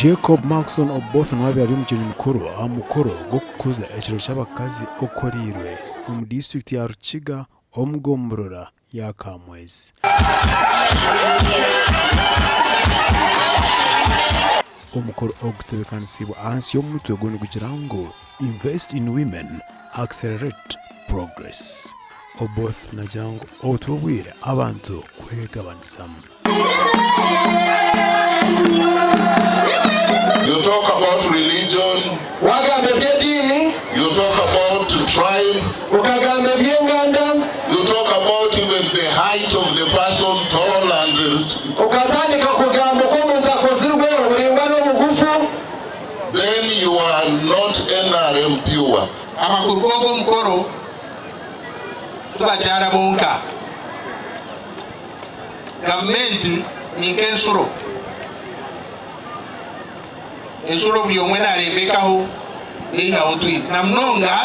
Jacob Maxon Oboth nawe ari umukino mukuru amukoro go kukuza ekiro cy'abakazi okorirwe mu district ya Rukiga omugomborora ya Kamwezi. Omukoro ogutebekanisibwa ansi y'omutwe gwo kugira ngo invest in women, accelerate progress. Oboth nagira ngo otubwire abantu kwegabanisamo. You talk about religion. You talk about tribe. You talk about even the height of the person, tall and then you are not NRM pure. Amakurugogo mkoro tubachara munka. Gavumenti ninkensuro. Ensuro byomwena arembekaho ninga otwizi na mnonga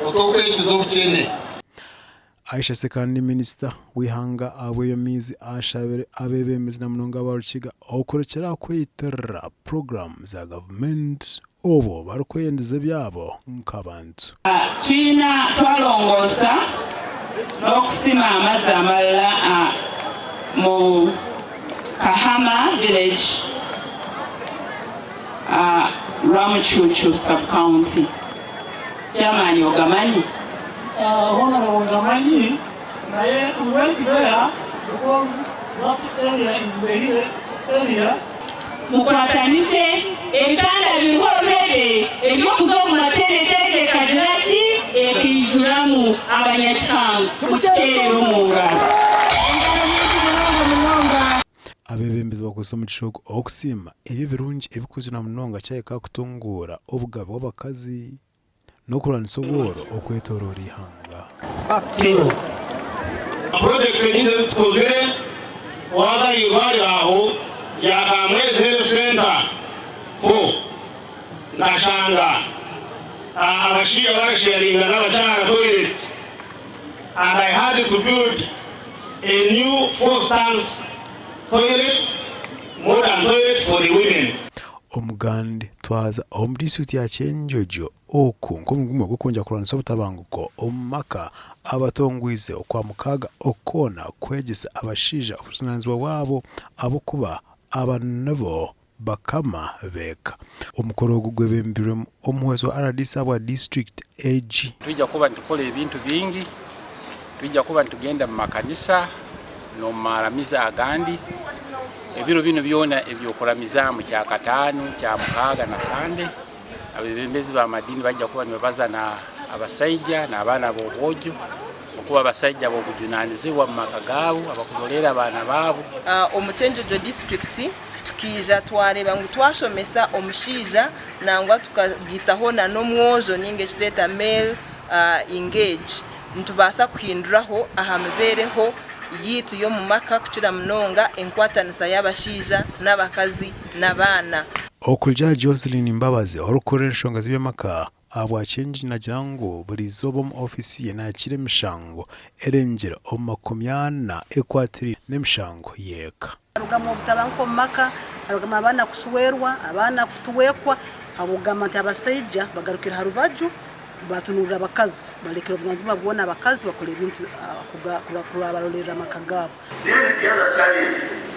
otokwekizo bukyene. Aisha Sekandi Minister wihanga abweyemizi ashabere abebemizi na mnonga barukiga okurekera kwitera program za government obo barukwendeze byabo nk'abantu. Twina twalongosa n'okusima amazzi amalala mu Kahama village Ramuchuchu sub-county. Chairman Yogamani. Honorable Yogamani, we went there because that area is the area. Mukwatanise, ebitanda biriho already, ebyokuzo munatereteje kajiraki, ekijuramu abanyakihanga, mukitereyo mu ngaro. Abebembezi bakoze mu kishogo okusima ebi birungi ebikuze na munonga cyayeka kutungura obugabo bw'abakazi no kuranisa obworo okwetorora ihanga. Project nizo tukozere waga yibari aho ya Kamwezi Health Center 4 nashanga abashiya barasharinga n'abachara toilet, and I had to build a new 4-stance toilets, modern toilets for the women. Omugande twaza omudisuti ya Kyenjojo oku nkomugumwe gukonja kuranisa obutabanguko omumaka abatongwize okwa mukaga okona kwegesa abashija obusinanzibwa bwabo abokuba abanabo bakama beka. Omukoro ogwebembirwe omuhwezo wa RDC wa district AG. Tujja kuba ntukola ebintu bingi, tujja kuba ntugenda mu makanisa no maramiza agandi ebiro bino byona ebyokulamiza mu kya katano kya mukaga na sande. Abebembezi ba madini bajja kuba nibaza na abasajja na abana b'obwojo okuba abasajja b'obujunanizibwa mu maka gaabo abakulolera abana baabo. Omukyenjojo district tukija twareba ngu twashomesa omushija nangwa tukagitaho na n'omwojo ninge kireta male engage ntubasa kuhinduraho aha mibereho yitu yo mu maka kukira munonga enkwatanisa y'abashija n'abakazi n'abaana. Okulja Jocelyn Mbabazi orukore enshonga z'byamaka abwakyenji nagira ngo buri zobo mu ofisi ye nakire mishango erengera omakomyana ekwatiri n'emishango yeka. Arugama obutabanko maka arugama abana kusuwerwa abana kutuwekwa abugama nti abasajja bagarukira harubaju batunurira abakazi balekera obwanzima bwona abakazi bakole ibintu kubarolera amakagabo.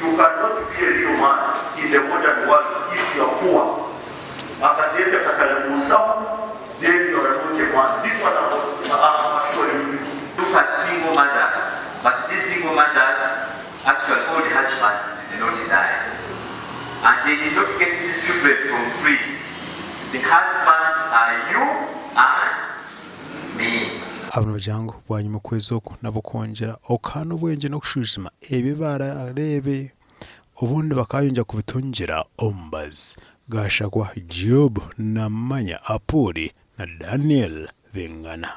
You cannot be a real man in the modern world if you are poor. Akasiete kakalamusa, then you are not a man. This one I'm assuring you. Look at single mothers, but these single mothers actually all the husbands did not die, and they did not get these children from trees. The husbands are you and me. Abano jango bwanyuma kwezi oku nabo kongera okano bwenje no kushuzima ebibara arebe ubundi bakayonja kubitongera ombazi gashagwa Job na Manya Apuri na Daniel Bengana.